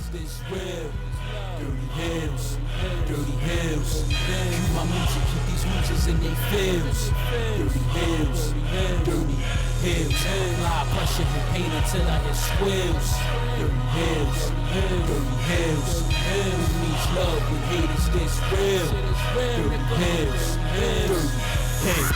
Is this real? DirtyHeelz, DirtyHeelz. Cue my music, keep these mooches in they fields. DirtyHeelz, DirtyHeelz. Apply pressure and pain until I hit squeals. DirtyHeelz, DirtyHeelz. Who needs love when hate is this real? DirtyHeelz, DirtyHeelz.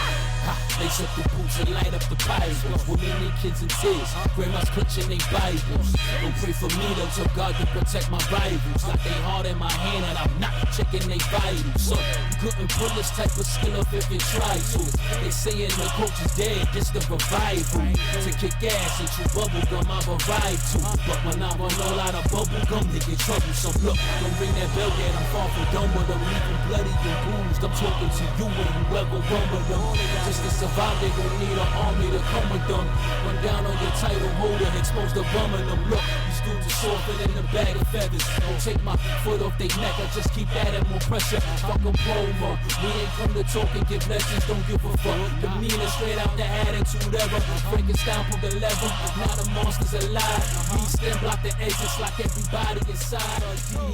Lace up the boots and light up the Bibles. Women and kids in tears, grandmas clutching their Bibles. Don't pray for me though, tell God to protect my rivals. Got they heart in my hand and I'm not checking they vitals. So you couldn't pull this type of skill up if you tried to. They saying the coach is dead, this the revival. To kick ass and chew bubble gum, I've arrived to. But when I run all out of bubble gum, they get trouble. So look, don't ring that bell yet, I'm far from done with them. Leaving bloody and bruised, I'm talking to you and whoever run with them. Just to survive, they gon' need an army to come with them. Run down on your title holder, expose the bum in them. Look, these dudes are softer than a bag of feathers. Don't take my foot off their neck, I just keep adding more pressure. Fuck a promo, we ain't come to talk and give lessons, don't give a fuck. Demeanor straight out the attitude ever. Frankenstein pulled the lever, now the monster's alive. Beast then block the exits like everybody inside.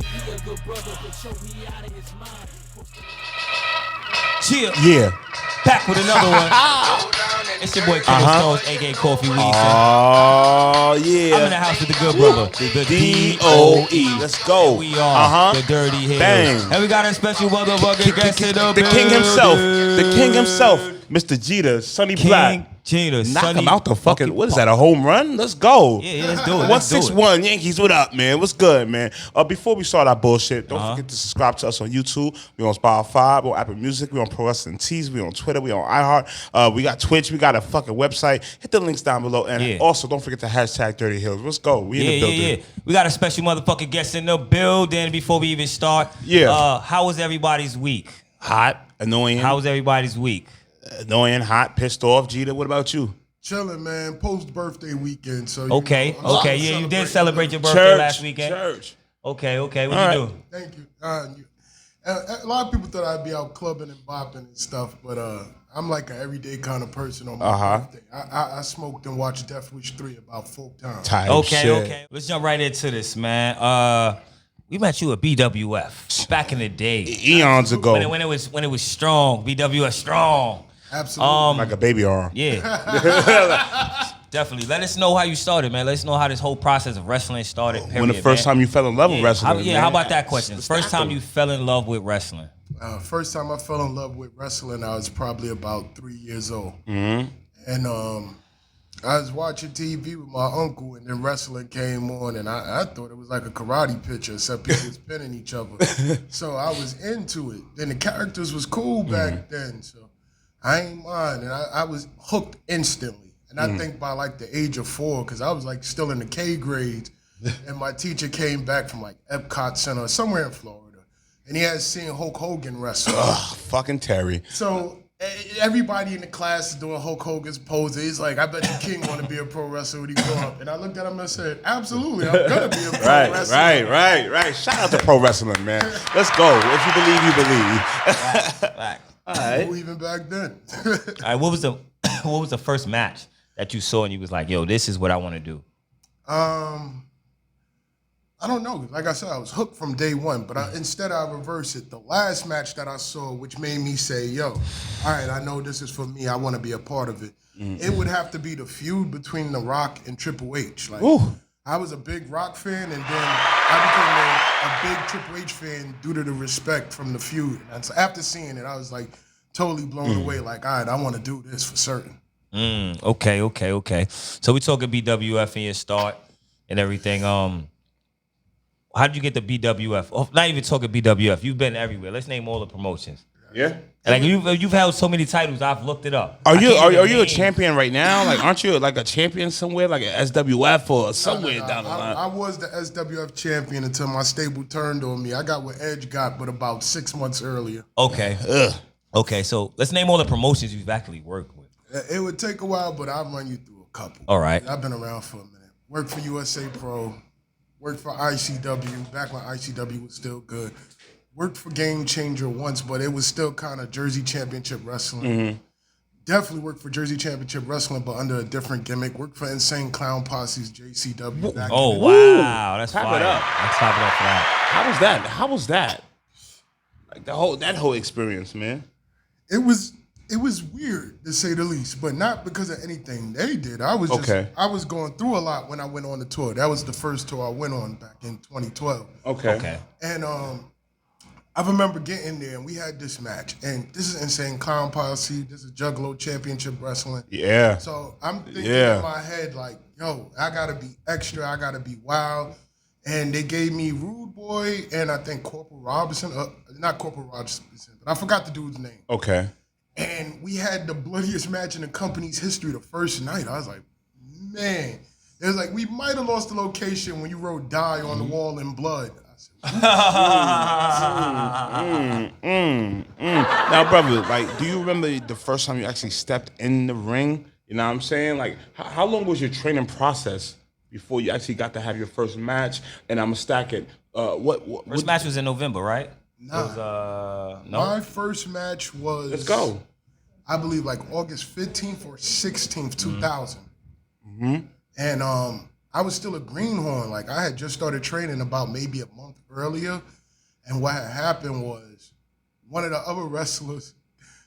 He a good brother, but show he out of his mind. Chill. Yeah. Back with another one. It's your boy Killer Stones, aka Coffee Weed. Oh, yeah. I'm in the house with the good brother, the D-O-E. Let's go. We are the DirtyHeelz. Bang. And we got a special motherfucking guest in the king himself. The king himself. Mr. Jeter, Sonny Black. Jeter, Knock him out the fucking, what is that, a home run? Let's go. Yeah, let's do it. 161 Yankees, what up, man? What's good, man? Before we start our bullshit, don't forget to subscribe to us on YouTube. We're on Spotify, we're on Apple Music, we're on Pro Wrestling Tees, we're on Twitter, we're on iHeart. We got Twitch, we got a fucking website. Hit the links down below. And also, don't forget to hashtag DirtyHeelz. Let's go. We in the building. Yeah. We got a special motherfucking guest in the building before we even start. How was everybody's week? Hot, annoying. How was everybody's week? Annoying, hot, pissed off. Jeter, what about you? Chilling, man. Post-birthday weekend. So okay. Yeah, you did celebrate your birthday last weekend. Church. Okay. What you do? Thank you. A lot of people thought I'd be out clubbing and bopping and stuff, but I'm like an everyday kind of person on my birthday. I smoked and watched Death Wish 3 about 4 times. Okay. Let's jump right into this, man. We met you at BWF back in the day, eons ago, when it was strong. BWF strong. Absolutely. Like a baby arm. Yeah. Definitely. Let us know how you started, man. Let us know how this whole process of wrestling started. Period, when the first time you fell in love with wrestling. How about that question? First time you fell in love with wrestling. First time I fell in love with wrestling, I was probably about 3 years old. Mm-hmm. And I was watching TV with my uncle, and then wrestling came on, and I thought it was like a karate picture, except people was pinning each other. So I was into it. Then the characters was cool back then, so I ain't mind, and I was hooked instantly. And I think by like the age of 4, because I was like still in the K grades, and my teacher came back from like Epcot Center, somewhere in Florida, and he had seen Hulk Hogan wrestle. Ugh, fucking Terry. So everybody in the class is doing Hulk Hogan's poses. He's like, I bet you King want to be a pro wrestler when he grow up. And I looked at him and said, absolutely, I'm going to be a pro wrestler. Right. Shout out to pro wrestling, man. Let's go. If you believe, you believe. Right. All right. Even back then. All right. What was the first match that you saw and you was like, yo, this is what I want to do? I don't know. Like I said, I was hooked from day one, but instead I reversed it. The last match that I saw, which made me say, yo, all right, I know this is for me. I want to be a part of it. It would have to be the feud between The Rock and Triple H. Like, I was a big Rock fan, and then I became a big Triple H fan due to the respect from the feud. And so after seeing it, I was like totally blown away. Like, all right, I want to do this for certain. Okay. So we talking BWF in your start and everything. How did you get to BWF? Oh, not even talking BWF. You've been everywhere. Let's name all the promotions. Yeah. Like you've held so many titles. I've looked it up. Are you a champion right now? Like, aren't you like a champion somewhere, like an SWF or somewhere down the line? I was the SWF champion until my stable turned on me. I got what Edge got, but about 6 months earlier. Okay. Okay. So let's name all the promotions you've actually worked with. It would take a while, but I'll run you through a couple. All right. I've been around for a minute. Worked for USA Pro. Worked for ICW, back when ICW was still good. Worked for Game Changer once, but it was still kind of Jersey Championship Wrestling. Definitely worked for Jersey Championship Wrestling, but under a different gimmick. Worked for Insane Clown Posse's JCW. Back Oh, in the- wow. That's Clap fire. it up. Let's clap it up for that. How was that? Like that whole experience, man. It was weird to say the least, but not because of anything they did. I was going through a lot when I went on the tour. That was the first tour I went on back in 2012. Okay. And I remember getting there, and we had this match. And this is Insane Clown Posse. This is Juggalo Championship Wrestling. Yeah. So I'm thinking in my head, like, yo, I got to be extra. I got to be wild. And they gave me Rude Boy and I think Corporal Robinson. Not Corporal Robinson, but I forgot the dude's name. Okay. And we had the bloodiest match in the company's history the first night. I was like, man. It was like, we might have lost the location when you wrote die on the wall in blood. Now, brother, like, do you remember the first time you actually stepped in the ring? You know what I'm saying? Like, how long was your training process before you actually got to have your first match? And I'm gonna stack it. First match was in November, right? Nah. It was, no? My first match was, Let's go. I believe like August 15th or 16th, 2000. And I was still a greenhorn. Like I had just started training about maybe a month earlier. And what had happened was one of the other wrestlers,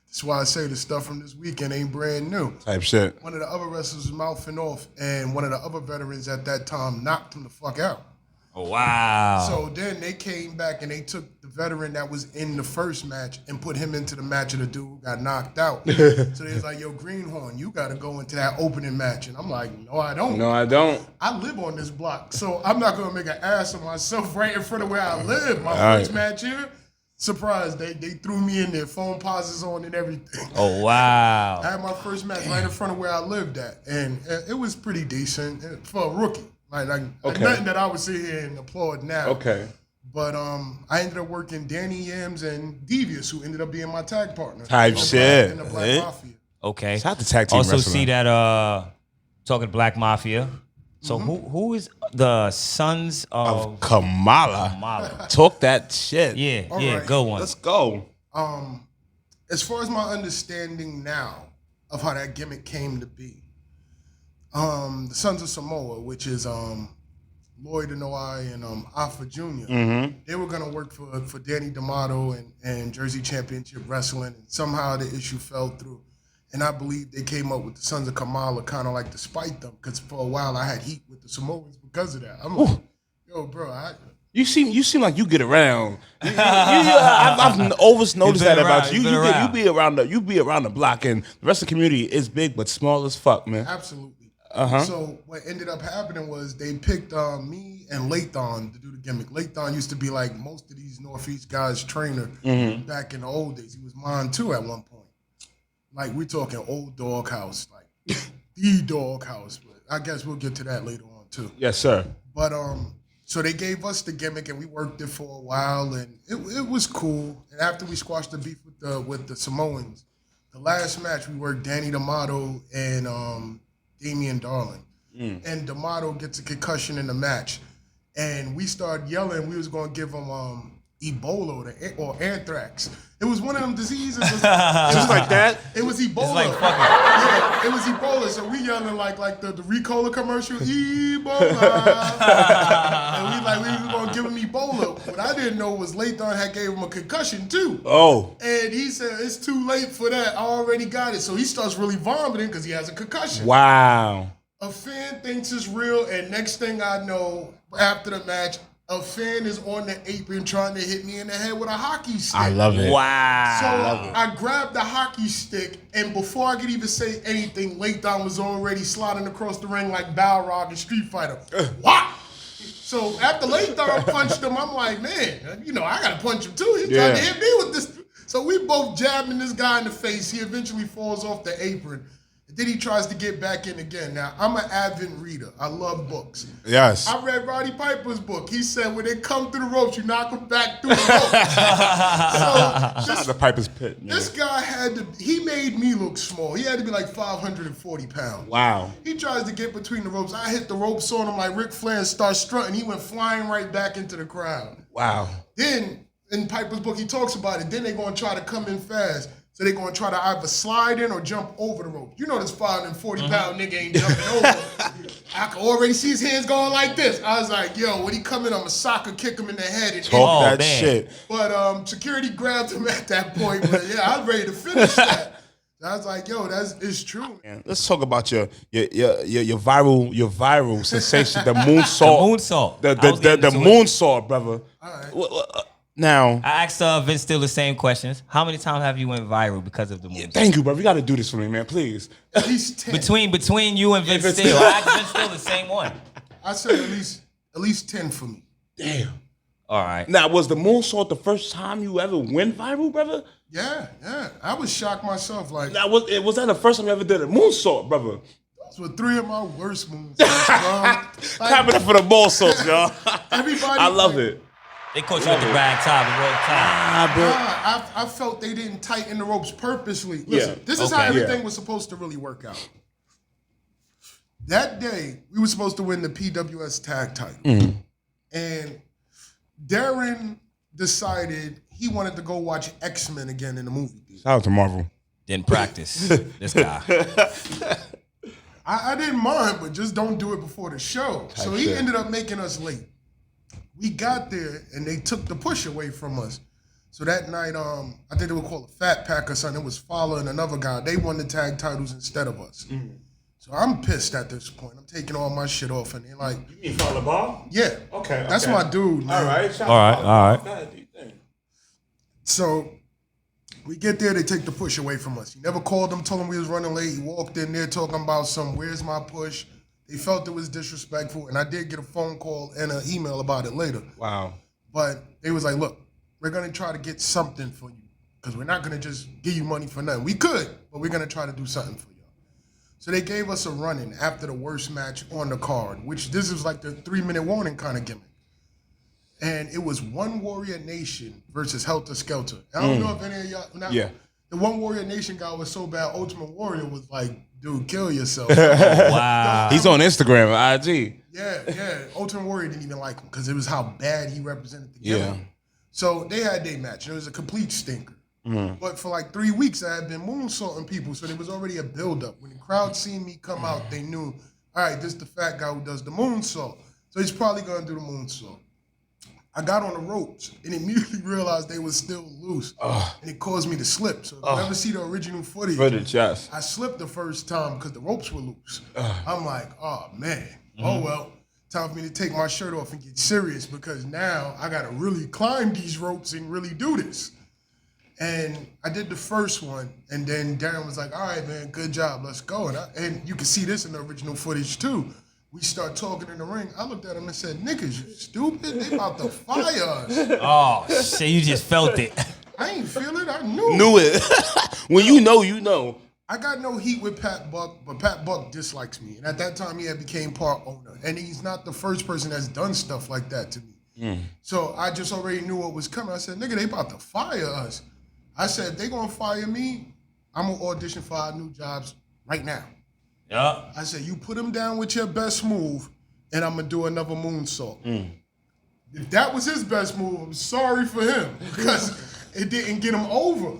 that's why I say the stuff from this weekend ain't brand new. Type shit. One of the other wrestlers was mouthing off, and one of the other veterans at that time knocked him the fuck out. Oh, wow. So then they came back and they took the veteran that was in the first match and put him into the match of the dude who got knocked out. So they was like, yo, Greenhorn, you got to go into that opening match. And I'm like, no, I don't. No, I don't. I live on this block, so I'm not going to make an ass of myself right in front of where I live. My first match here, surprise, they threw me in there, phone pauses on and everything. Oh, wow. I had my first match right in front of where I lived at, and it was pretty decent for a rookie. Like nothing that I would sit here and applaud now. Okay. But I ended up working Danny Yams and Devious, who ended up being my tag partner. Type shit. In the Black Mafia. Okay. Shout out to tag team also wrestling. see that talking Black Mafia. So who is the sons of Kamala. Kamala? Talk that shit. Yeah, All yeah, right. go one. Let's go. As far as my understanding now of how that gimmick came to be, the Sons of Samoa, which is Lloyd Anoa'i and Alpha Jr., they were going to work for Danny D'Amato and Jersey Championship Wrestling, and somehow the issue fell through. And I believe they came up with the Sons of Kamala kind of like to spite them, because for a while I had heat with the Samoans because of that. I'm like, yo, bro, You seem like you get around. I've always noticed that about you. You be around the block, and the rest of the community is big but small as fuck, man. absolutely. So what ended up happening was they picked me and Lathan to do the gimmick. Lathan used to be like most of these Northeast guys' trainer back in the old days. He was mine too at one point. Like we're talking old doghouse, like the doghouse. But I guess we'll get to that later on too. Yes, sir. But so they gave us the gimmick and we worked it for a while and it was cool. And after we squashed the beef with the Samoans, the last match we worked Danny D'Amato and Damian Darling. And D'Amato gets a concussion in the match. And we started yelling we was gonna give him Ebola or anthrax. It was one of them diseases. Just like that? It was Ebola. It's like fucking. Yeah, it was Ebola. So we yelling like the Ricola commercial, Ebola. And we was gonna give him Ebola. What I didn't know was Lathan had gave him a concussion too. Oh. And he said, it's too late for that. I already got it. So he starts really vomiting because he has a concussion. Wow. A fan thinks it's real, and next thing I know, after the match, a fan is on the apron trying to hit me in the head with a hockey stick. I love it. Wow. So I grabbed the hockey stick, and before I could even say anything, Lathan was already sliding across the ring like Balrog in Street Fighter. What? So after Lathan punched him, I'm like, man, I got to punch him too. He's trying to hit me with this. So we both jabbing this guy in the face. He eventually falls off the apron. Then he tries to get back in again. Now, I'm an avid reader. I love books. Yes. I read Roddy Piper's book. He said when they come through the ropes, you knock them back through the ropes. Shout out to Piper's Pit, man. This guy he made me look small. He had to be like 540 pounds. Wow. He tries to get between the ropes. I hit the ropes on him like Ric Flair and start strutting. He went flying right back into the crowd. Wow. Then, in Piper's book, he talks about it. Then they're going to try to come in fast. So they're going to try to either slide in or jump over the rope. You know this 540-pound nigga ain't jumping over. I can already see his hands going like this. I was like, yo, when he come in, I'm a soccer kick him in the head. And Talk that shit. But security grabbed him at that point. But yeah, I was ready to finish that. I was like, yo, it's true. Man, let's talk about your viral sensation, the moonsault. The The moonsault, brother. All right. Now, I asked Vince still the same questions. How many times have you went viral because of the moonsault? thank you, bro. You got to do this for me, man, please. At least 10. Between you and Vince Steele, I asked Vince Steele the same one. I said at least 10 for me. Damn. All right. Now, was the moonsault the first time you ever went viral, brother? Yeah. I was shocked myself. Like, Now, was that the first time you ever did a moonsault, brother? those were 3 of my worst moves. Clap Clap it up for the moonsaults, y'all. Everybody, I love it. They caught you at the rag top, the rope top. I felt they didn't tighten the ropes purposely. Listen, this is how everything was supposed to really work out. That day, we were supposed to win the PWS tag title. And Darren decided he wanted to go watch X-Men again in the movie theater. Shout out to Marvel. Didn't practice. This guy. I didn't mind, but just don't do it before the show. So he ended up making us late. We got there, and they took the push away from us. So that night, I think they were called a Fat Pack or something. It was Fowler and another guy. They won the tag titles instead of us. So I'm pissed at this point. I'm taking all my shit off, and they're like, You mean Fowler Bob? yeah. Okay. That's my dude, man. All right. All right. So we get there, they take the push away from us. He never called them, told them we was running late. He walked in there talking about where's my push? They felt it was disrespectful, and I did get a phone call and an email about it later. Wow. But they was like, look, we're going to try to get something for you because we're not going to just give you money for nothing. We could, but we're going to try to do something for y'all. So they gave us a run-in after the worst match on the card, which this was like the 3-minute warning kind of gimmick. And it was One Warrior Nation versus Helter Skelter. I don't know if any of y'all... Yeah. The One Warrior Nation guy was so bad, Ultimate Warrior was like, dude, kill yourself. Wow. He's on Instagram, IG. Yeah. Ultimate Warrior didn't even like him because it was how bad he represented the gimmick. Yeah. So they had their match. It was a complete stinker. But for like 3 weeks, I had been moonsaulting people, so there was already a buildup. When the crowd seen me come out, they knew, all right, this is the fat guy who does the moonsault. So he's probably going to do the moonsault. I got on the ropes and immediately realized they were still loose. And it caused me to slip. So if you ever see the original footage, yes. I slipped the first time because the ropes were loose. I'm like, oh, man. Oh, well. Time for me to take my shirt off and get serious because now I got to really climb these ropes and really do this. And I did the first one, and then Darren was like, all right, man, good job, let's go. And you can see this in the original footage, too. We start talking in the ring. I looked at him and said, niggas, you stupid? They about to fire us. Oh, shit, you just felt it. I ain't feel it. I knew It. When you know, you know. I got no heat with Pat Buck, but Pat Buck dislikes me. And at that time, he had became part owner. And he's not the first person that's done stuff like that to me. So I just already knew what was coming. I said, nigga, they about to fire us. I said, if they gonna fire me, I'm gonna audition for our new jobs right now. Yeah. I said, you put him down with your best move, and I'm gonna do another moonsault. If that was his best move, I'm sorry for him because it didn't get him over.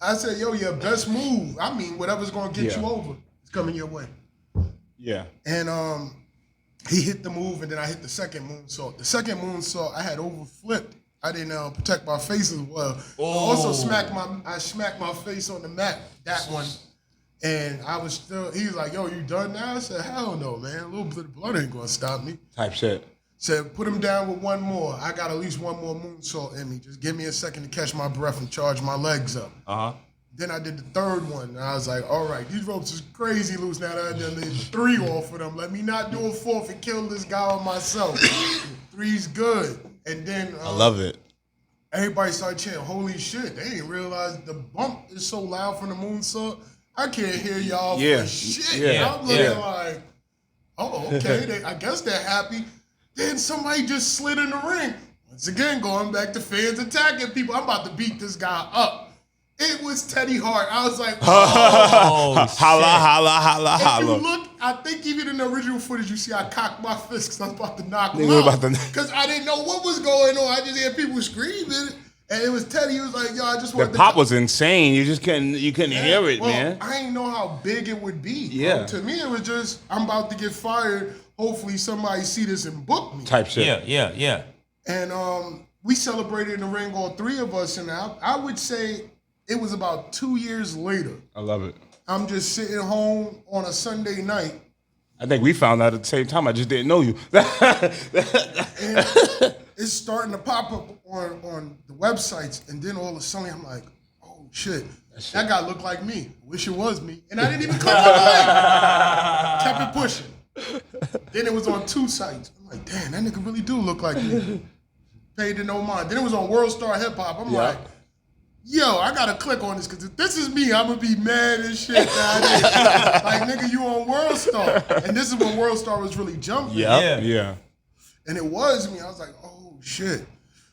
I said, yo, your best move, I mean, whatever's gonna get you over, is coming your way. Yeah. And he hit the move, and then I hit the second moonsault. The second moonsault, I had overflipped. I didn't protect my face as well. I also smacked my face on the mat, that one. And I was still, he was like, yo, you done now? I said, hell no, man. A little bit of blood ain't gonna stop me. Type shit. Said, put him down with one more. I got at least one more moonsault in me. Just give me a second to catch my breath and charge my legs up. Then I did the third one, and I was like, all right, these ropes is crazy loose now that I done did 3 off of them. Let me not do a 4th and kill this guy on myself. 3's good. And then I love it. Everybody started chanting, holy shit. They didn't realize the bump is so loud from the moonsault. I can't hear y'all for shit. I'm looking like, oh, okay. I guess they're happy. Then somebody just slid in the ring. Once again, going back to fans attacking people. I'm about to beat this guy up. It was Teddy Hart. I was like, holla, holla. If you look, I think even in the original footage, you see I cocked my fist because I was about to knock him out. Because I didn't know what was going on. I just hear people screaming. And it was Teddy. He was like, "Yo, I just The want pop was insane. You couldn't hear it, well, man. I didn't know how big it would be. Yeah. Bro. To me, it was just, I'm about to get fired. Hopefully somebody see this and book me. Type shit. Yeah. And we celebrated in the ring, all three of us. And I would say it was about 2 years later. I love it. I'm just sitting home on a Sunday night. I think we found out at the same time. I just didn't know you. And it's starting to pop up on the websites. And then all of a sudden, I'm like, oh, shit. That guy looked like me. Wish it was me. And I didn't even click on the link. Kept it pushing. Then it was on 2 sites. I'm like, damn, that nigga really do look like me. Paid to no mind. Then it was on World Star Hip Hop. I'm like, yo, I gotta click on this because if this is me, I'm gonna be mad as shit. Like, nigga, you on World Star. And this is when World Star was really jumping. Yeah. And it was me. I was like, oh, shit.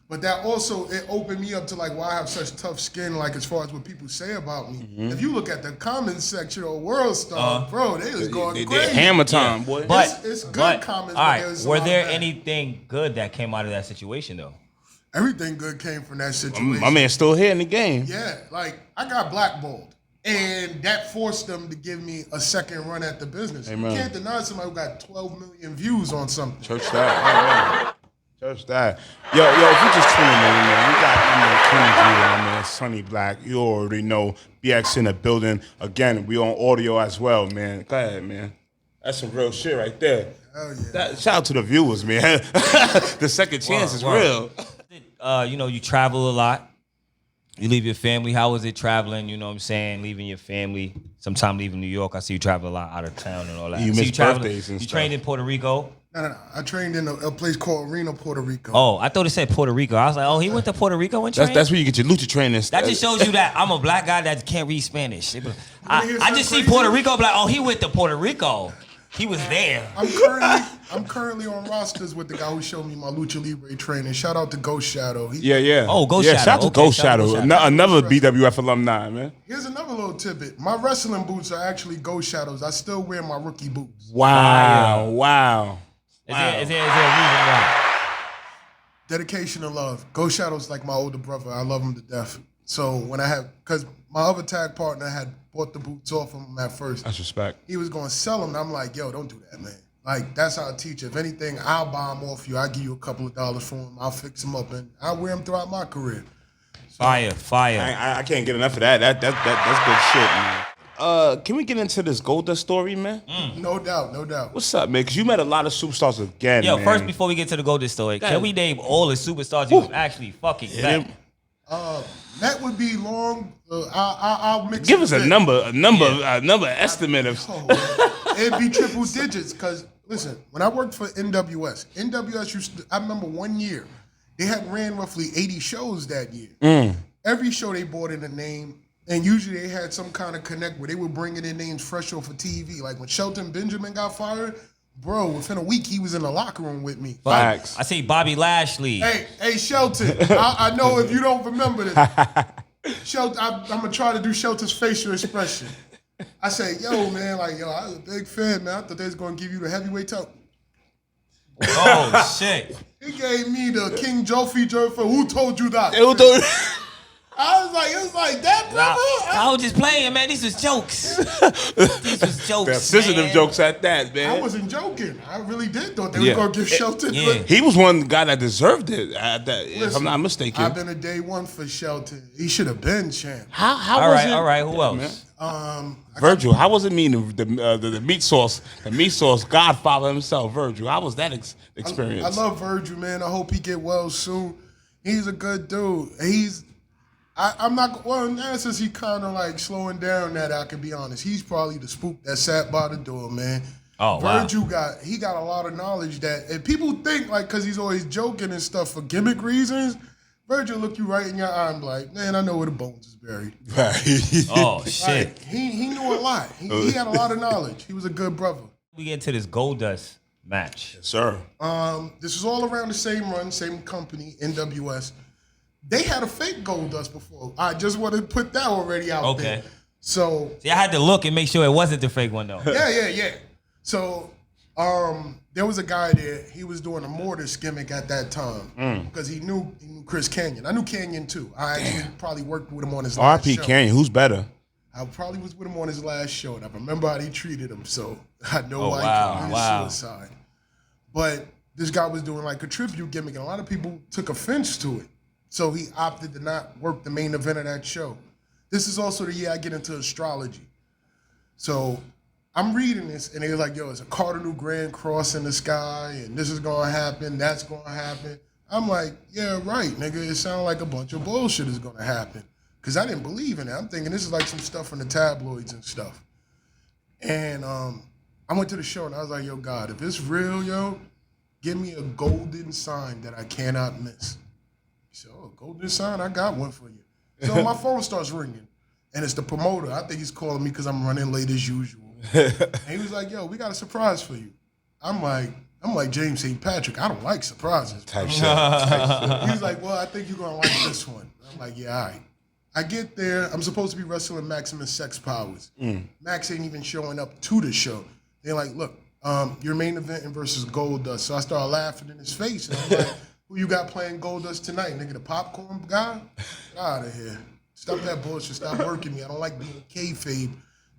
But that also, it opened me up to like why I have such tough skin, like as far as what people say about me. Mm-hmm. If you look at the comments section of World Star, bro, they was going They crazy. hammer time, boy. But It's good comments, All but right, there's a were lot there of bad. anything good that came out of that situation though? Everything good came from that situation. My man's still here in the game. Yeah, like I got blackballed. And that forced them to give me a second run at the business. Amen. You can't deny somebody who got 12 million views on something. Church that. Church that. Yo, if you just tuning in, man, we got my man Sonny Black. You already know. BX in the building. Again, we on audio as well, man. Go ahead, man. That's some real shit right there. Hell yeah. Shout out to the viewers, man. The second chance is real. You travel a lot. You leave your family. How was it traveling? You know what I'm saying? Leaving your family. Sometime leaving New York. I see you travel a lot out of town and all that. You See miss traveling- birthdays and You stuff. trained in Puerto Rico. No. I trained in a place called Reno, Puerto Rico. Oh, I thought it said Puerto Rico. I was like, oh, he went to Puerto Rico and trained? That's where you get your lucha training. That just shows you that I'm a black guy that can't read Spanish. I hear just see something Puerto crazy? Rico, be like, oh, he went to Puerto Rico. He was there. I'm currently on rosters with the guy who showed me my Lucha Libre training. Shout out to Ghost Shadow. Yeah. Oh, Ghost Shout Shadow. out to Okay, Ghost shout out to Shadow. Ghost Shadow. Another BWF alumni, man. Here's another little tidbit. My wrestling boots are actually Ghost Shadows. I still wear my rookie boots. Wow. Is there a reason why? Dedication and love. Ghost Shadow's like my older brother. I love him to death. So when because my other tag partner had bought the boots off him at first. That's respect. He was going to sell them. And I'm like, yo, don't do that, man. Like, that's how I teach. If anything, I'll buy them off you. I'll give you a couple of dollars for them. I'll fix them up, and I'll wear them throughout my career. Fire. I can't get enough of that. That's good shit, man. Can we get into this Goldust story, man? No doubt. What's up, man? Because you met a lot of superstars again, Yo, man. first, before we get to the Goldust story, can we name all the superstars you actually fucking met? That would be long. I'll mix Give it us a bit. number estimate of. It'd be triple digits because, listen, when I worked for NWS I remember 1 year, they had ran roughly 80 shows that year. Every show they brought in a name, and usually they had some kind of connect where they were bringing in names fresh off of TV. Like when Shelton Benjamin got fired, bro, within a week he was in the locker room with me. Facts. I see Bobby Lashley. Hey, Shelton, I know if you don't remember this, Shelton, I'm going to try to do Shelton's facial expression. I say, yo, man, I was a big fan, man. I thought they was going to give you the heavyweight title. Oh, shit. He gave me the King Joffrey Jerfer. Who told you that? I was like, it was like that, brother. I was just playing, man. These was jokes. These was jokes, They're sensitive man. jokes at that, man. I wasn't joking. I really did thought they was going to give Shelton. Yeah. He was one guy that deserved it, if Listen, I'm not mistaken. I've been a day one for Shelton. He should have been champ. How All was it? right. Who else? Virgil, how was it meeting the meat sauce godfather himself, Virgil? How was that experience? I love Virgil, man. I hope he get well soon. He's a good dude. I'm not, well, now since he kind of like slowing down that, I can be honest. He's probably the spook that sat by the door, man. Oh, wow. Virgil got a lot of knowledge that, and people think like, cause he's always joking and stuff for gimmick reasons, Virgil look you right in your eye and be like, man, I know where the bones is buried. Oh, shit. Like, he knew a lot. He had a lot of knowledge. He was a good brother. We get into this Goldust match. Sir. This is all around the same run, same company, NWS. They had a fake Goldust before. I just want to put that already out there. So See, I had to look and make sure it wasn't the fake one, though. yeah. So There was a guy there. He was doing a Mortis gimmick at that time because he knew Chris Canyon. I knew Canyon too. I actually probably worked with him on his last R.P. show. Canyon, who's better? I probably was with him on his last show, and I remember how they treated him. So I know why wow, he committed wow. suicide. But this guy was doing like a tribute gimmick, and a lot of people took offense to it. So he opted to not work the main event of that show. This is also the year I get into astrology. So I'm reading this, and they're like, yo, it's a cardinal grand cross in the sky, and this is going to happen, that's going to happen. I'm like, yeah, right, nigga. It sounds like a bunch of bullshit is going to happen. Because I didn't believe in it. I'm thinking this is like some stuff from the tabloids and stuff. And I went to the show, and I was like, yo, God, if it's real, yo, give me a golden sign that I cannot miss. He said, oh, a golden sign? I got one for you. So my phone starts ringing, and it's the promoter. I think he's calling me because I'm running late as usual. And he was like, yo, we got a surprise for you. I'm like James St. Patrick. I don't like surprises. Type shit. He was like, well, I think you're going to like this one. I'm like, yeah, all right. I get there. I'm supposed to be wrestling Maximus Sex Powers. Max ain't even showing up to the show. They're like, look, your main event versus Goldust. So I started laughing in his face. And I'm like, who you got playing Goldust tonight? Nigga, the popcorn guy? Get out of here. Stop that bullshit. Stop working me. I don't like being kayfabe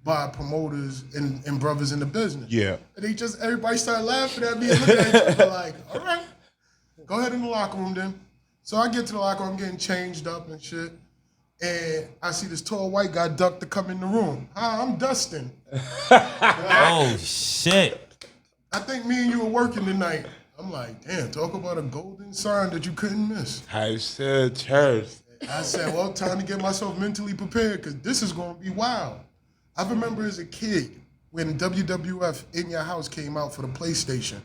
by promoters and brothers in the business. Yeah. And everybody started laughing at me and looking at each other like, all right, go ahead in the locker room then. So I get to the locker room, I'm getting changed up and shit. And I see this tall white guy duck to come in the room. Hi, I'm Dustin. Oh, shit. I think me and you were working tonight. I'm like, damn, talk about a golden sign that you couldn't miss. Type shit, church. I said, well, time to get myself mentally prepared because this is going to be wild. I remember as a kid when WWF In Your House came out for the PlayStation.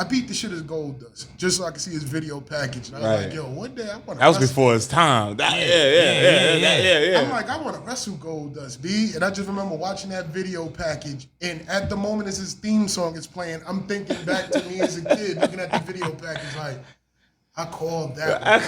I beat the shit as Goldust just so I could see his video package. And I was like, yo, one day I want to That was before his time. Yeah. I'm like, I want to wrestle Goldust, B. And I just remember watching that video package. And at the moment as his theme song is playing, I'm thinking back to me as a kid looking at the video package like, I called that one.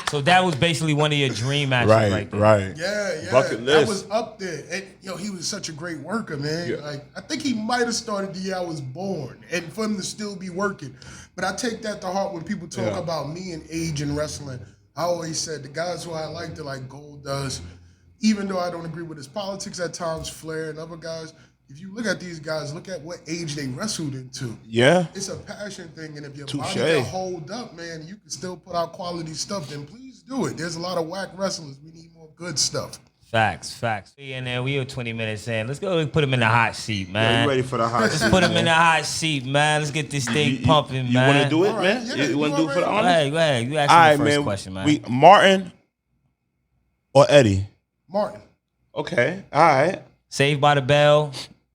So that was basically one of your dream matches right there. Right. Yeah. Bucket list. That was up there. And, yo, he was such a great worker, man. Yeah. Like, I think he might have started the year I was born and for him to still be working. But I take that to heart when people talk about me and age in wrestling. I always said the guys who I liked are like Goldust. Even though I don't agree with his politics at times, Flair and other guys, if you look at these guys, look at what age they wrestled into. Yeah. It's a passion thing, and if your Touché. body can hold up, man, you can still put out quality stuff, then please do it. There's a lot of whack wrestlers. We need more good stuff. Facts. And then we were 20 minutes in. Let's go put him in the hot seat, man. You ready for the hot seat? Let's put him in the hot seat, man. Let's get this thing pumping, you man. want to do it, All right, man? yeah, you want to do it for the Go honor? ahead. You ask All me right, the first man. question, man. Martin or Eddie? Martin. Okay. All right. Saved by the Bell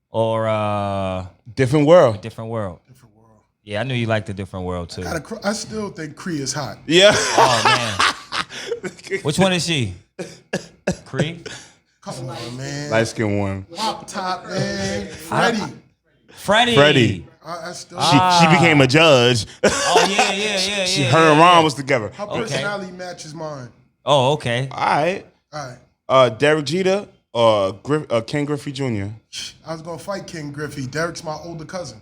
or Different world. Different World? Different world. Yeah, I knew you liked the Different World, too. I still think Cree is hot. Yeah. Oh, man. Which one is she? Cree? Come on, man. Light skin one. Pop top, man. Freddie. Freddie. I still. She became a judge. Oh, yeah. Her and Ron was together. Her personality matches mine. Oh, okay. All right. All right. Derek Jeter or Ken Griffey Jr. I was gonna fight King Griffey. Derek's my older cousin.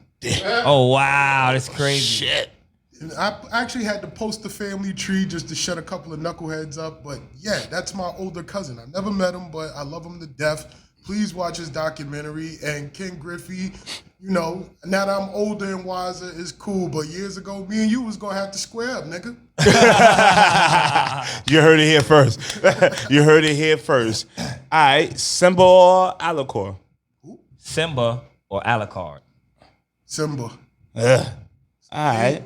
Oh, wow. That's crazy. Shit. And I actually had to post the family tree just to shut a couple of knuckleheads up. But yeah, that's my older cousin. I never met him, but I love him to death. Please watch his documentary. And Ken Griffey, you know, now that I'm older and wiser, is cool. But years ago, me and you was gonna have to square up, nigga. You heard it here first. All right. Simba or Alacor? Simba or Alucard? Simba. All right.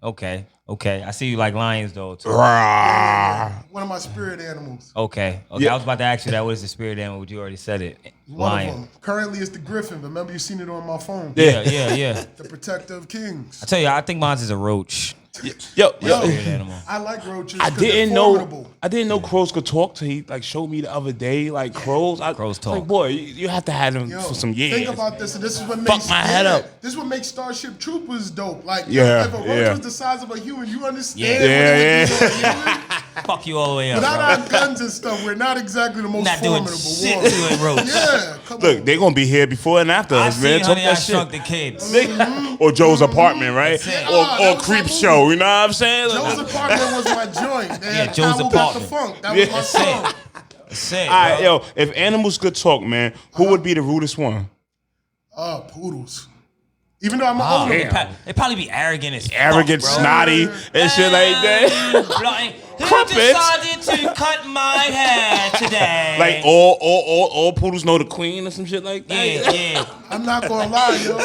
Okay. I see you like lions, though, too. One of my spirit animals. Okay. Yeah. I was about to ask you that. What is the spirit animal? You already said it. One Lion. of them. Currently, it's the griffin. Remember, you seen it on my phone. Yeah. The protector of kings. I tell you, I think mine's is a roach. Yo. Spirit animal. I like roaches. I 'cause they're didn't know. formidable. I didn't know crows could talk. Till he like showed me the other day. Like crows. Crows talk. Like, boy, you have to have them Yo, for some years. Think about this, and this is what makes my head up. This is what makes Starship Troopers dope. Like, Yeah, if a roach yeah. was the size of a human, you understand. Yeah. what it would do to a human? Fuck you all the way up, Without bro. our guns and stuff, we're not exactly the most Not doing formidable shit warriors. to it, Roach. Yeah, come Look, on. they're gonna be here before and after I us, man. seen Talk Honey, I that Shrunk shit. the Kids. Or Joe's apartment, right? That's it. Or that was Creep my Show. movie. You know what I'm saying? Joe's apartment was my joint. They had Joe's Cowell Got the Apartment. Funk. That was my That's song. it. That's it, All right, bro. yo. If animals could talk, man, who would be the rudest one? Poodles. Even though I'm an Oh, owner. they probably be arrogant as Arrogant, fuck, bro. snotty, and shit like that. Who Crumpets. decided to cut my hair today? Like all poodles know the queen or some shit like that. yeah. I'm not gonna lie, yo.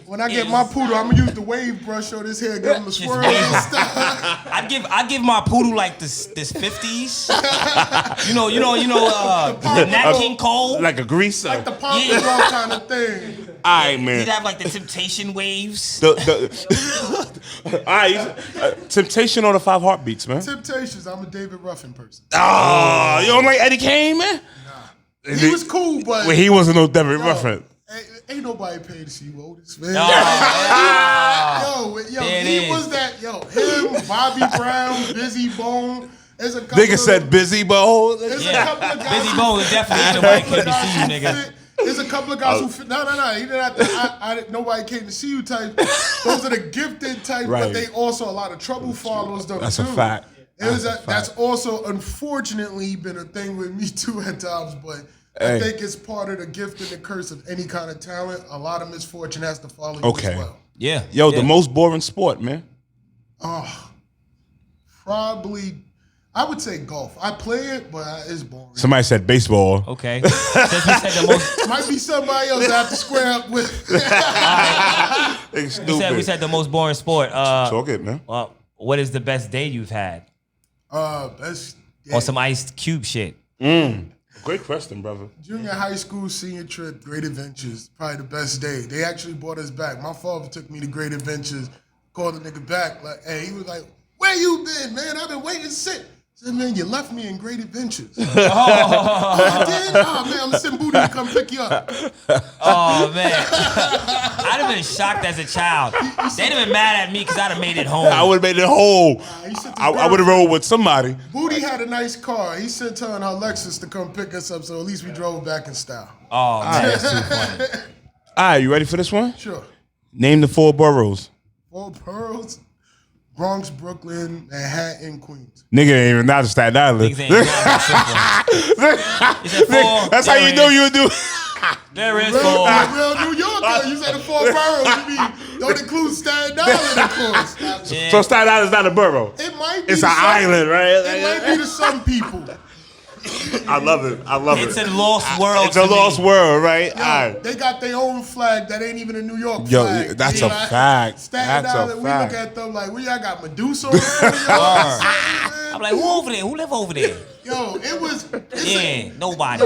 When I get my poodle, I'm gonna use the wave brush on his hair, give him a swirl and stuff. I give my poodle like this 50s. you know, the Nat King Cole. Like a greaser. Like the Pompano kind of thing. All right, man. He'd have like the Temptation waves. All right, Temptation or the 5 Heartbeats, man. Temptations. I'm a David Ruffin person. Oh, you don't like Eddie Kane, man? He was cool, but Well, he wasn't no David Ruffin. ain't nobody paid to see Otis, man. Oh, Yo, There it he is. was that. Yo, him, Bobby Brown, Busy Bone. There's a couple Nigga said busy, bo. There's Yeah. a couple of guys. Busy who- Bone is definitely ain't nobody came to see you, nigga. There's a couple of guys who fit. No. He didn't have to. Nobody came to see you type. Those are the gifted type, Right. but they also a lot of trouble follows them That's too. a fact. That's also unfortunately been a thing with me too at times, but I Hey. think it's part of the gift and the curse of any kind of talent. A lot of misfortune has to follow you Okay. as well. Yeah. Yo, yeah. the most boring sport, man. Probably, I would say golf. I play it, but it's boring. Somebody said baseball. Okay. Since we said the most, Might be somebody else I have to square up with. It's we stupid. said the most boring sport. Talk it, man. What is the best day you've had? Best On some Ice Cube shit. Great question, brother. Junior high school, senior trip, Great Adventures, probably the best day. They actually brought us back. My father took me to Great Adventures, called the nigga back, like, hey, he was like, where you been, man? I've been waiting to sit. I said, man, you left me in Great Adventures. I did? Oh, man, I'm sending Booty to come pick you up. Oh man, I'd have been shocked as a child. They'd have been mad at me because I'd have made it home. I would have made it whole. He sent the I would have rolled with somebody. Booty had a nice car. He sent her and her Lexus to come pick us up, so at least we drove back in style. Oh man, that's too funny. All right, you ready for this one? Sure. Name the 4 boroughs. 4 Pearls, Bronx, Brooklyn, Manhattan, Queens. Nigga ain't even not Staten Island. Niggas ain't that simple. He said 4. That's how you know you would do. There is Real 4. New Yorker, you said the 4 boroughs. You mean don't include Staten Island, of course. Yeah. So Staten Island's not a borough. It might be. It's to an some- island, right? It might be to some people. I love it. I love It's it. a lost world. It's a to me. lost world, right? Yo, All right. they got their own flag that ain't even a New York Yo, flag. that's You a know, fact. Staten That's a Island, we fact. look at them like, y'all got Medusa over there. I'm like, who over there? Who live over there? Yo, it's Yeah, nobody.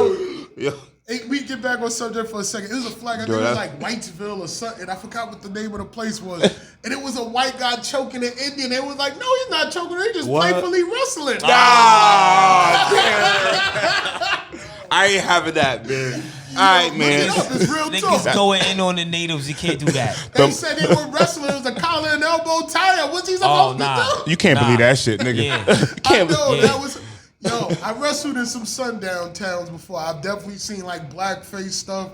Yo. Hey, we get back on subject for a second. It was a flag, I think Yo, it was that's- like Whitesville or something. I forgot what the name of the place was. And it was a white guy choking an Indian. They was like, no, he's not choking her. He's just What? playfully wrestling. I ain't having that, man. All right, Look it man. up. It's real Niggas talk. going in on the natives. You can't do that. They said they were wrestling. It was a collar and elbow tie. What's he supposed to do? You can't believe that shit, nigga. Yeah. You I can't know, believe- that was... Yo, I wrestled in some sundown towns before. I've definitely seen like blackface stuff.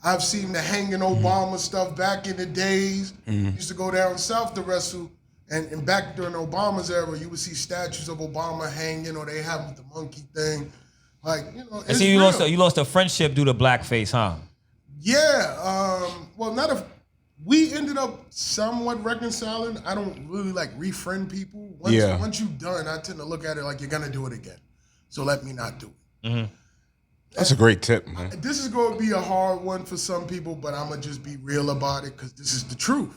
I've seen the hanging Obama stuff back in the days. Used to go down south to wrestle. And back during Obama's era, you would see statues of Obama hanging, or they have the monkey thing. Like, you know, I it's see you real. lost a friendship due to blackface, huh? Yeah. Well, not a. We ended up somewhat reconciling. I don't really like refriend people. Once you've done, I tend to look at it like you're gonna do it again. So let me not do it. That's a great tip, man. This is going to be a hard one for some people, but I'm going to just be real about it because this is the truth.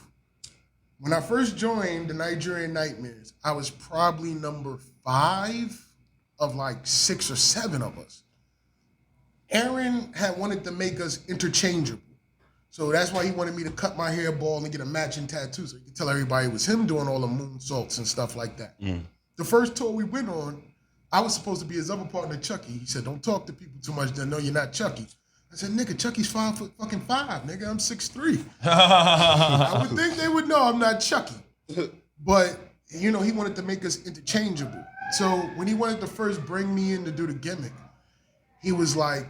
When I first joined the Nigerian Nightmares, I was probably number 5 of like 6 or 7 of us. Aaron had wanted to make us interchangeable. So that's why he wanted me to cut my hair bald and get a matching tattoo so he could tell everybody it was him doing all the moonsaults and stuff like that. The first tour we went on, I was supposed to be his other partner, Chucky. He said, don't talk to people too much, they'll know you're not Chucky. I said, nigga, Chucky's 5'5", nigga, I'm 6'3". I would think they would know I'm not Chucky. But, you know, he wanted to make us interchangeable. So when he wanted to first bring me in to do the gimmick, he was like,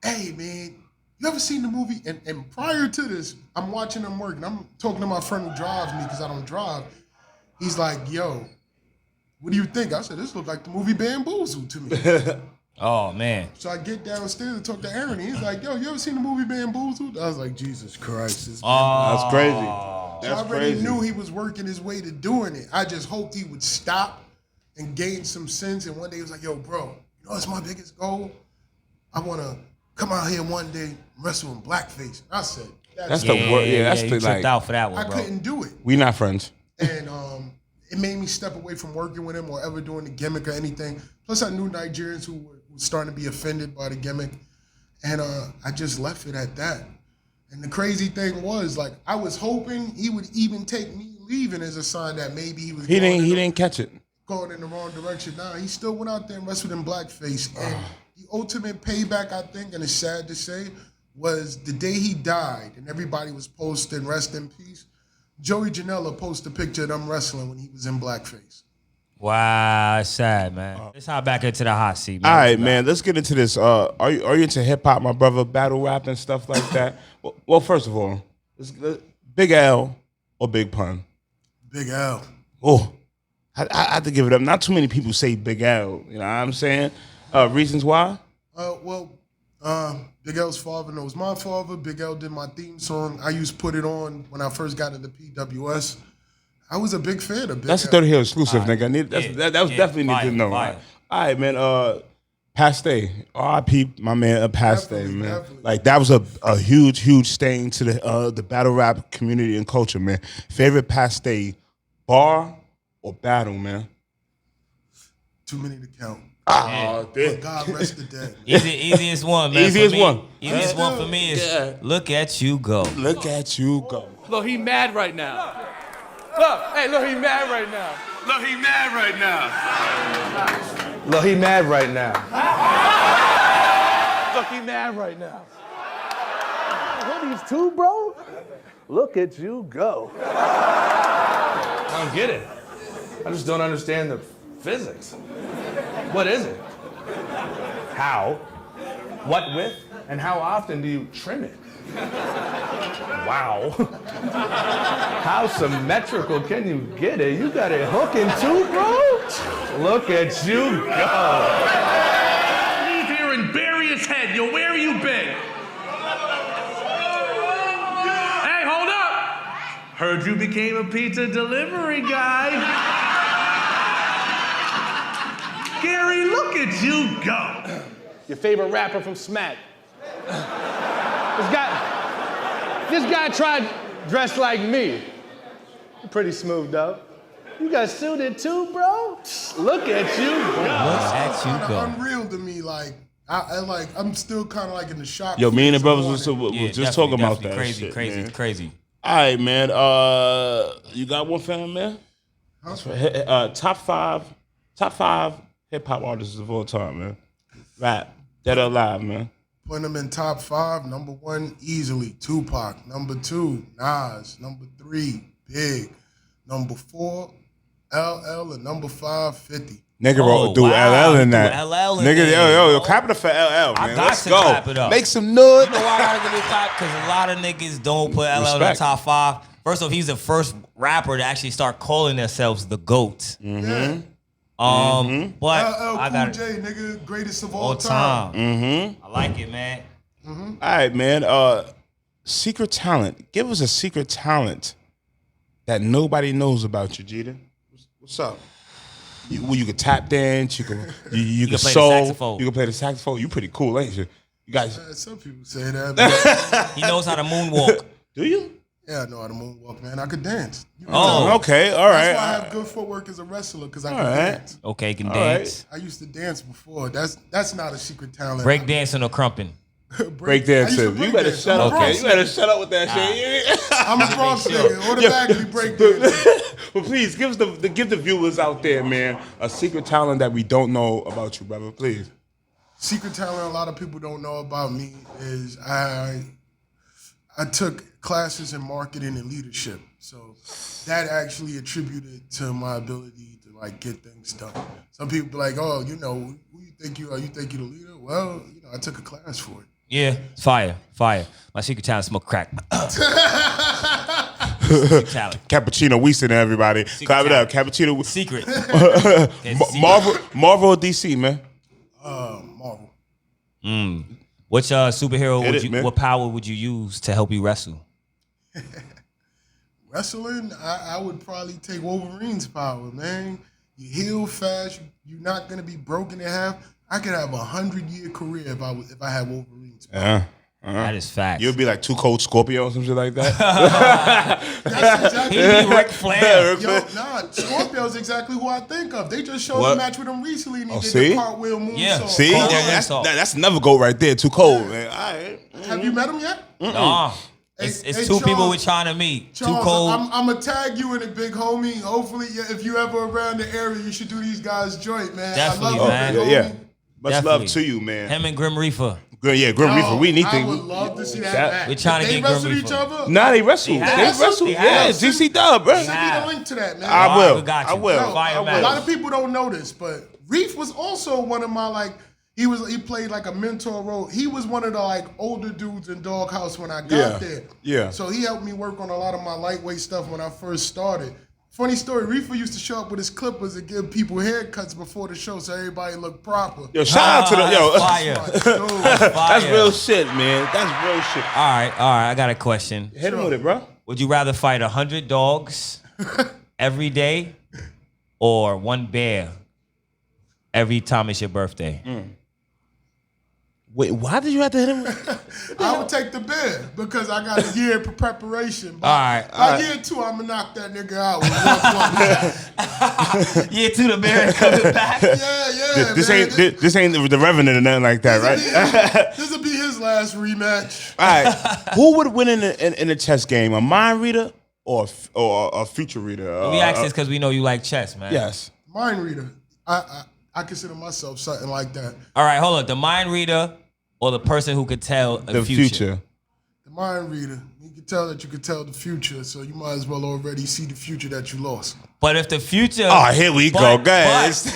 hey, man, you ever seen the movie? And prior to this, I'm watching him work, and I'm talking to my friend who drives me because I don't drive. He's like, yo, what do you think? I said, this looked like the movie Bamboozled to me. Oh, man. So I get downstairs and talk to Aaron, and he's like, yo, you ever seen the movie Bamboozled? I was like, Jesus Christ. This That's crazy. So That's I already crazy. knew he was working his way to doing it. I just hoped he would stop and gain some sense. And one day he was like, yo, bro, you know what's my biggest goal? I want to come out here one day and wrestle in blackface. I said, That's the word. Yeah, that's you the tripped like. out for that one, I bro. couldn't do it. We not friends. And it made me step away from working with him or ever doing the gimmick or anything. Plus, I knew Nigerians who were starting to be offended by the gimmick. And I just left it at that. And the crazy thing was, like, I was hoping he would even take me leaving as a sign that maybe he was He didn't catch it. going in the wrong direction. Nah, he still went out there and wrestled in blackface. And the ultimate payback, I think, and it's sad to say, was the day he died and everybody was posting rest in peace. Joey Janela posted a picture of them wrestling when he was in blackface. Wow, it's sad, man. Let's hop back into the hot seat, man. All right, man. Let's get into this. Are you into hip hop, my brother? Battle rap and stuff like that. Well, first of all, Big L or Big Pun? Big L. Oh, I have to give it up. Not too many people say Big L. You know what I'm saying? Reasons why? Big L's father knows my father. Big L did my theme song. I used to put it on when I first got into PWS. I was a big fan of Big That's L. a DirtyHeelz exclusive, nigga. That was definitely need to know. Fire. All right, man. Paste, R.I.P. my man, Paste, Definitely, man. definitely. Like that was a huge stain to the battle rap community and culture, man. Favorite Paste bar or battle, man? Too many to count. Oh, But God rest the dead. Easiest one, man. Easiest for me. one. Easiest one for me is look at you go. Look at you go. Look, he mad right now. Look, hey, look, he mad right now. Look, he mad right now. Look, he mad right now. Look, he mad right now. What are these two, bro? Look at you go. I don't get it. I just don't understand the physics. What is it? How? What with? And how often do you trim it? Wow. How symmetrical can you get it? You got it hooking too, bro? Look at you go. Leave here and bury his head. Yo, where have you been? Hey, hold up. Heard you became a pizza delivery guy. Gary, look at you go. Your favorite rapper from Smack. This guy tried dressed like me. Pretty smoothed up. You got suited too, bro? Look at you go. Look at you Kinda go. unreal to me. Like I'm still kind of like in the shock. Yo, me and the phase brothers of was Yeah, just definitely, talking about that definitely. shit, Crazy, man. crazy. All right, man. You got one fan, man? Top five hip hop artists of all time, man. Rap, dead or alive, man. Putting them in top 5. Number 1, easily, Tupac. Number 2, Nas. Number 3, Big. Number 4, LL. And number 5, 50. Nigga Oh, do wow, LL in do that. LL in Nigga, there. yo, clap it up for LL, man. I got Let's to go. clap it up. Make some noise. You know why I gotta give it a clap? Because a lot of niggas don't put LL in the Respect. top 5. First off, he's the first rapper to actually start calling themselves the GOAT. Yeah. But LL I Cool got J, nigga, greatest of all all time. time. I like it, man. All right, man. Secret talent. Give us a secret talent that nobody knows about you, Jeter. What's up? You can tap dance. You can can play the soul. saxophone. You can play the saxophone. You pretty cool, ain't you? You guys, Some people say that. But He knows how to moonwalk. do you? yeah, I know how to moonwalk, man. I could dance. You know, Oh. Okay, all right. that's why I have good footwork as a wrestler, because I can All right. dance. Okay, can All dance. I used to dance before. That's not a secret talent. Break dancing or crumping. Break I used to dancing. break You better dance. shut I'm up. a Bronx Okay, you better shut up with that shit. I'm a Bronx sure. nigga. Automatically break dancing. But please give the viewers out there, man, a secret talent that we don't know about you, brother. Please. Secret talent a lot of people don't know about me is I took classes in marketing and leadership. So that actually attributed to my ability to like get things done. Some people be like, oh, you know, who you think you are? You think you the leader? Well, you know, I took a class for it. Yeah, it's fire. My secret talent is smoke crack. Secret talent. Cappuccino Weaston, everybody. Clap it up. Cappuccino. Secret. Marvel or DC, man? Marvel. Which superhero Hit would it, you? man. What power would you use to help you wrestle? Wrestling, I would probably take Wolverine's power, man. You heal fast. You're not gonna be broken in half. I could have 100-year career if I had Wolverine's power. That is fact. You'll be like Too Cold Scorpio or some shit like that. That's exactly. He'd be Ric Flair. Yo, nah, Scorpio's exactly who I think of. They just showed What? a match with him recently and he did see? the cartwheel moonsault. Yeah. See, Cold that's another goal right there. Too cold, man. All right. Have you met him yet? Nah. It's Hey, two people Charles, we're trying to meet. Charles, Too cold. I'm gonna tag you in it, big homie. Hopefully, if you ever around the area, you should do these guys' joint, man. Definitely, I love man. it, big Yeah. homie. Much Definitely. love to you, man. Him and Grim Reaper. Yeah, Grim Reaper. We need I to. would love to see that That- match. We're trying to They get Grim wrestled each Reaper. other. Nah, they wrestled. They They have. wrestled. They Yeah, have. GC Dub, bro. Send me the link to that, man. I All will. we got you. I will. Yo, Fire I match. a lot of people don't know this, but Reef was also one of my he played like a mentor role. He was one of the like older dudes in Doghouse when I got there. Yeah. So he helped me work on a lot of my lightweight stuff when I first started. Funny story, Reefer used to show up with his clippers and give people haircuts before the show so everybody looked proper. Yo, shout out to the yo. Fire. Dude, That's Fire. real shit, man. That's real shit. All right. I got a question. Hit him with it, bro. Would you rather fight 100 dogs every day or one bear every time it's your birthday? Wait, why did you have to hit him? I would take the bear because I got a year for preparation. By, All right, by year 2, I'm gonna knock that nigga out with 1 punch. Yeah, to the bear coming back. Yeah, This man. ain't this ain't the Revenant or nothing like that, right? This will be his last rematch. All right. Who would win in a chess game? A mind reader or a future reader? We ask this because we know you like chess, man. Yes. Mind reader. I consider myself something like that. All right, hold on. The mind reader or the person who could tell The future? future. The mind reader. You can tell that you can tell the future, so you might as well already see the future that you lost. But if the future... Oh, here we go, guys.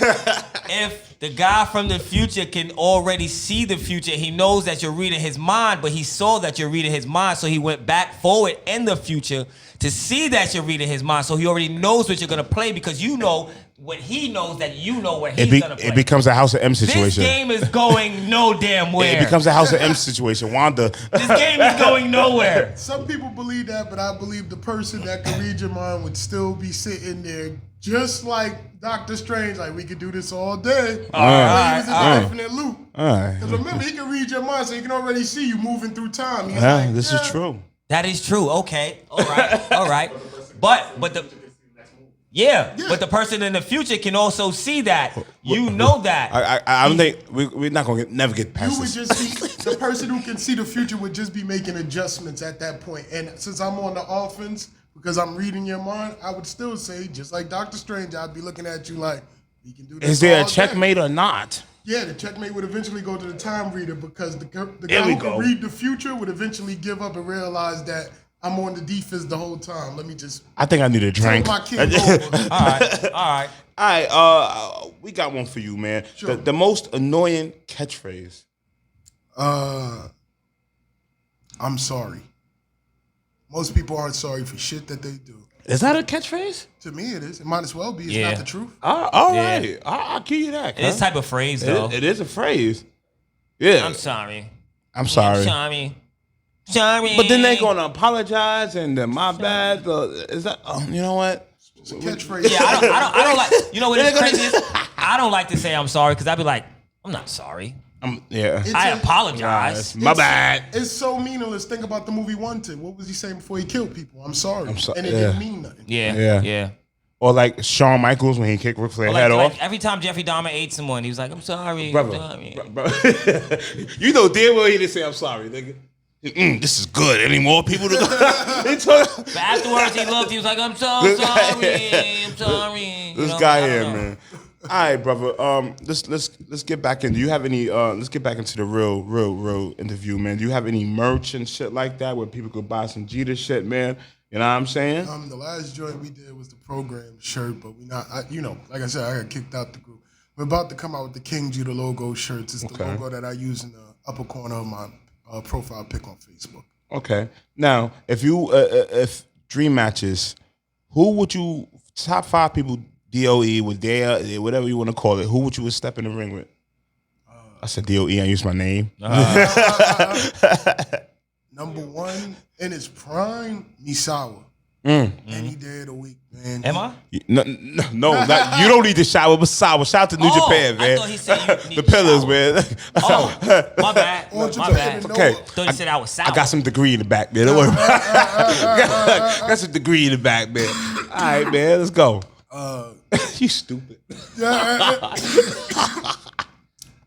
If the guy from the future can already see the future, he knows that you're reading his mind, but he saw that you're reading his mind, so he went back forward in the future to see that you're reading his mind. So he already knows what you're going to play because you know what he knows that you know what he's going to play. It becomes a House of M This situation. game is going no damn where. It becomes a House of M situation. Wanda. This game is going nowhere. Some people believe that, but I believe the person that can read your mind would still be sitting there just like Doctor Strange. Like, we could do this all day. He was in a definite loop. Because remember, he can read your mind, so he can already see you moving through time. He's like, This is true. That is true. Okay. All right. But the person in the future can also see that. You know that. I don't think we're not gonna never get past You would this. just be the person who can see the future would just be making adjustments at that point. And since I'm on the offense, because I'm reading your mind, I would still say, just like Doctor Strange, I'd be looking at you like, we can do this. Is there all a day. checkmate or not? Yeah, the checkmate would eventually go to the time reader because the There guy we who go. can read the future would eventually give up and realize that I'm on the defense the whole time. Let me just I think I need a drink. take my kid over. All right. All right, we got one for you, man. Sure. The most annoying catchphrase. I'm sorry. Most people aren't sorry for shit that they do. Is that a catchphrase? To me, it is. It might as well be. It's Yeah. not the truth. All right. I'll give you that. This type of phrase, though. It is a phrase. Yeah. I'm sorry. I'm sorry. Sorry. But then they gonna apologize and then my bad. Is that? Oh, you know what? It's a catchphrase. Yeah, I don't like. You know what is crazy is? I don't like to say I'm sorry because I'd be like, I'm not sorry. Yeah. It's I a- apologize. My bad. It's so meaningless. Think about the movie Wanted. What was he saying before he killed people? I'm sorry. And it yeah. didn't mean nothing. Yeah. Or like Shawn Michaels when he kicked Ric Flair's head off. Like every time Jeffrey Dahmer ate someone, he was like, I'm sorry. Brother, I'm sorry. bro. You know damn well he didn't say I'm sorry, nigga. This is good. Any more people to go? But afterwards, he looked. He was like, I'm so sorry. I'm sorry. This guy here, man. All right, brother. Let's get back in. Do you have any? Let's get back into the real interview, man. Do you have any merch and shit like that where people could buy some Jeter shit, man? You know what I'm saying? The last joint we did was the program shirt, but we not. Like I said, I got kicked out the group. We're about to come out with the King Judah logo shirts. It's the logo that I use in the upper corner of my profile pic on Facebook. Okay. Now, if dream matches, who would you top 5 people DOE with their whatever you want to call it? Who would you step in the ring with? I said DOE. I used my name. Number 1 in his prime, Misawa. Any day of the week, man. Am I? No, you don't need to shower. But shout out to New Japan, man. I thought he said you need the to pillars, shower. man. My bad. Want you My to bad. know- Okay. I thought he said I was sour. I got some degree in the back, man. Don't worry about it. Got some degree in the back, man. All right, man. Let's go. You stupid.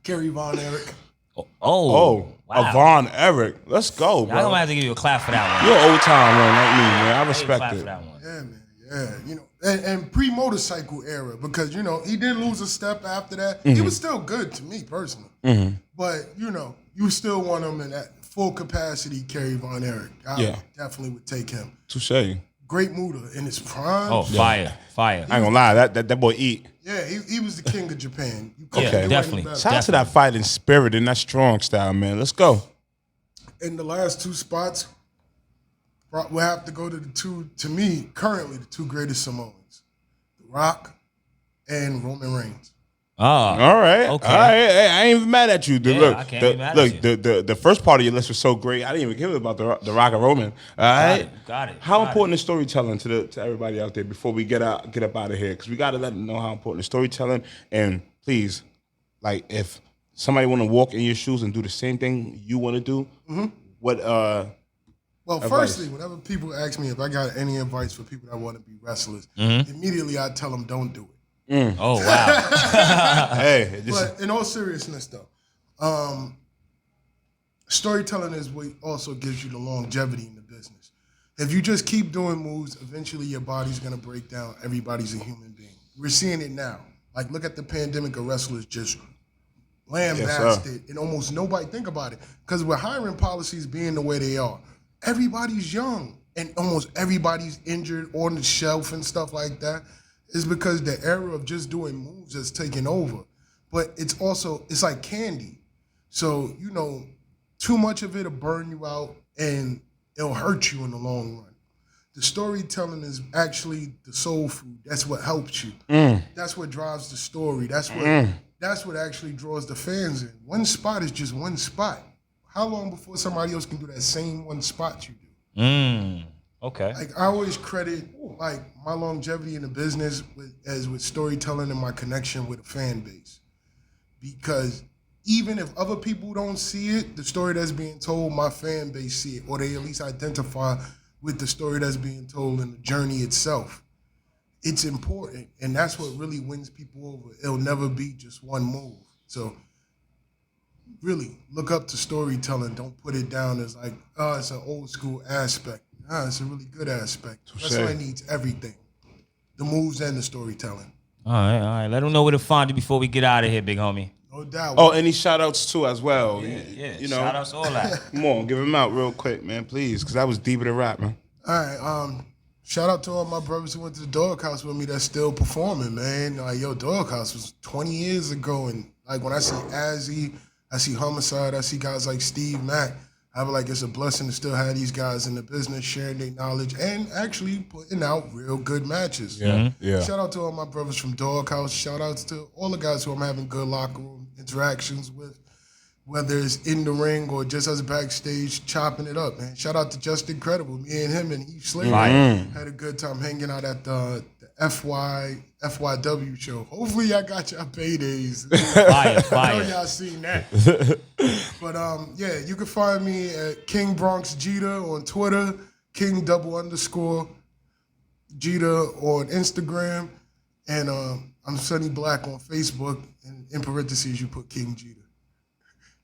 Kerry Von Erich. Oh, wow. Von Eric. Let's go, I'm bro. gonna have to give you a clap for that one. You're an old time one like me, man. I Clap respect for it. that one. Yeah, man. Yeah, you know, and pre-motorcycle era, because, you know, he did lose a step after that. He was still good to me personally. But, you know, you still want him in that full capacity, Kerry Von Erich. I definitely would take him. Touche. Great Muda in his prime. Oh, fire. I ain't gonna lie, that boy eat. Yeah, he was the king of Japan. You Yeah, couldn't do any definitely. better. Shout out to that fighting spirit and that strong style, man. Let's go. In the last 2 spots, we'll have to go to the 2, to me, currently the 2 greatest Samoans, The Rock and Roman Reigns. All right. Okay. All right. Hey, I ain't even mad at you. Yeah, Look, I can't be mad at you. the first part of your list was so great. I didn't even care about the Rock and Roman. All right. Got it. How important is storytelling to everybody out there before we get up out of here? Because we got to let them know how important is storytelling. And please, like, if somebody want to walk in your shoes and do the same thing you want to do, what? Well, firstly, whenever people ask me if I got any advice for people that want to be wrestlers, immediately I tell them don't do it. Oh, wow. Hey, But in all seriousness, though, storytelling is what also gives you the longevity in the business. If you just keep doing moves, eventually your body's going to break down. Everybody's a human being. We're seeing it now. Like, look at the pandemic of wrestlers just lambasted, and almost nobody think about it. Because with hiring policies being the way they are, everybody's young, and almost everybody's injured on the shelf and stuff like that. Is because the era of just doing moves has taken over. But it's also, it's like candy. So, you know, too much of it'll burn you out and it'll hurt you in the long run. The storytelling is actually the soul food. That's what helps you. That's what drives the story. That's what actually draws the fans in. One spot is just one spot. How long before somebody else can do that same one spot you do? Okay. Like, I always credit like my longevity in the business with storytelling and my connection with a fan base. Because even if other people don't see it, the story that's being told, my fan base see it, or they at least identify with the story that's being told in the journey itself. It's important, and that's what really wins people over. It'll never be just one move. So really look up to storytelling. Don't put it down as like, oh, it's an old school aspect. Nah, it's a really good aspect. Wrestling needs everything. The moves and the storytelling. All right. Let them know where to find you before we get out of here, big homie. No doubt. Oh, any shout outs too as well. Yeah. You know, Shout outs, all that. come on, give them out real quick, man, please. Because that was deeper than rap, man. All right. Shout out to all my brothers who went to the Doghouse with me that's still performing, man. Like, yo, Doghouse was 20 years ago. And like when I see Azzy, I see Homicide, I see guys like Steve Mack. I feel like it's a blessing to still have these guys in the business, sharing their knowledge and actually putting out real good matches. Yeah. Shout out to all my brothers from Doghouse. Shout outs to all the guys who I'm having good locker room interactions with, whether it's in the ring or just us backstage chopping it up, man. Shout out to Just Incredible. Me and him and Heath Slater had a good time hanging out at the FYW show. Hopefully y'all got y'all paydays. Fire. I know y'all seen that. But yeah, you can find me at King Bronx Jeter on Twitter, King__ Jeter on Instagram, and I'm Sonny Black on Facebook, and in parentheses you put King Jeter.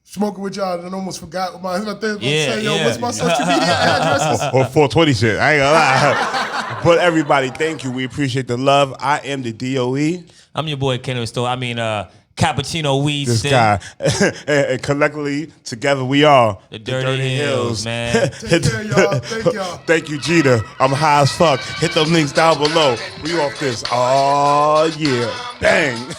Smoking with y'all, and I almost forgot what my thing was say. Yo, what's my social media addresses? Or 420 shit. I ain't gonna lie. But everybody, thank you. We appreciate the love. I am the DOE. I'm your boy, Kenneth Store. cappuccino weed This stick. guy. And collectively, together we are The Dirty Heelz, man. Take care, y'all. Thank y'all. Thank you, Jeter. I'm high as fuck. Hit them links down below. We off this. Oh, yeah. Bang.